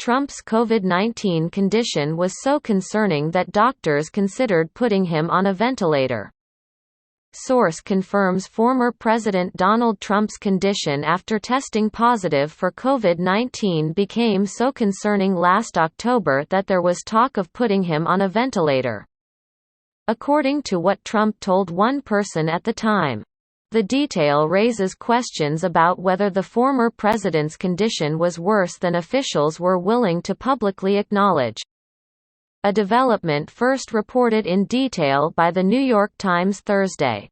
Trump's COVID-19 condition was so concerning that doctors considered putting him on a ventilator. Source confirms former President Donald Trump's condition after testing positive for COVID-19 became so concerning last October that there was talk of putting him on a ventilator. According to what Trump told one person at the time. The detail raises questions about whether the former president's condition was worse than officials were willing to publicly acknowledge. A development first reported in detail by The New York Times Thursday.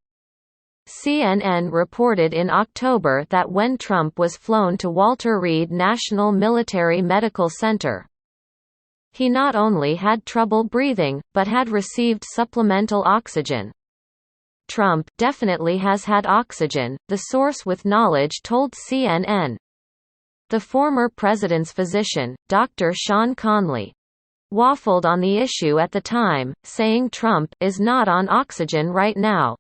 CNN reported in October that when Trump was flown to Walter Reed National Military Medical Center, he not only had trouble breathing, but had received supplemental oxygen. Trump definitely has had oxygen, the source with knowledge told CNN. The former president's physician, Dr. Sean Conley, waffled on the issue at the time, saying Trump is not on oxygen right now.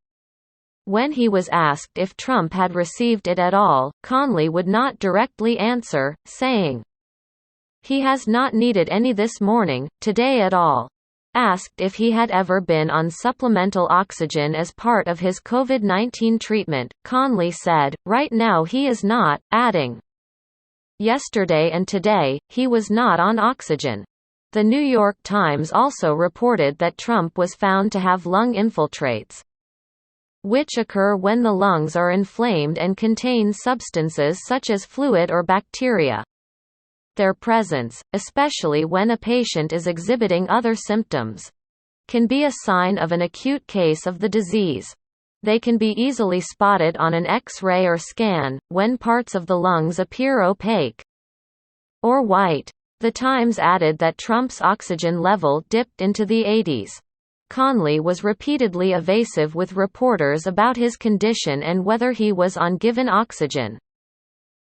When he was asked if Trump had received it at all, Conley would not directly answer, saying, "He has not needed any this morning, today at all." Asked if he had ever been on supplemental oxygen as part of his COVID-19 treatment, Conley said, "Right now he is not," adding, "Yesterday and today, he was not on oxygen." The New York Times also reported that Trump was found to have lung infiltrates, which occur when the lungs are inflamed and contain substances such as fluid or bacteria. Their presence, especially when a patient is exhibiting other symptoms, can be a sign of an acute case of the disease. They can be easily spotted on an X-ray or scan, when parts of the lungs appear opaque or white. The Times added that Trump's oxygen level dipped into the 80s. Conley was repeatedly evasive with reporters about his condition and whether he was on given oxygen,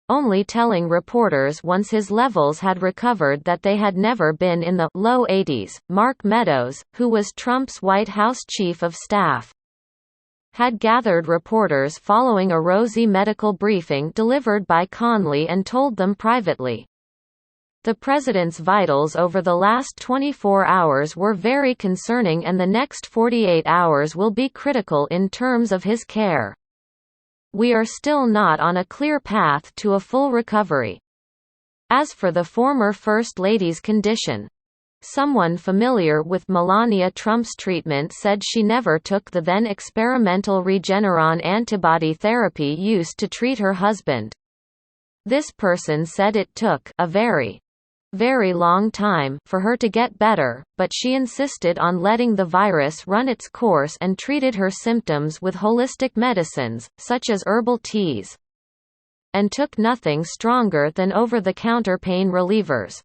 only telling reporters once his levels had recovered that they had never been in the low 80s. Mark Meadows, who was Trump's White House chief of staff, had gathered reporters following a rosy medical briefing delivered by Conley and told them privately, "The president's vitals over the last 24 hours were very concerning and the next 48 hours will be critical in terms of his care. We are still not on a clear path to a full recovery." As for the former First Lady's condition, someone familiar with Melania Trump's treatment said she never took the then experimental Regeneron antibody therapy used to treat her husband. This person said it took a very long time for her to get better, but she insisted on letting the virus run its course and treated her symptoms with holistic medicines, such as herbal teas, and took nothing stronger than over-the-counter pain relievers.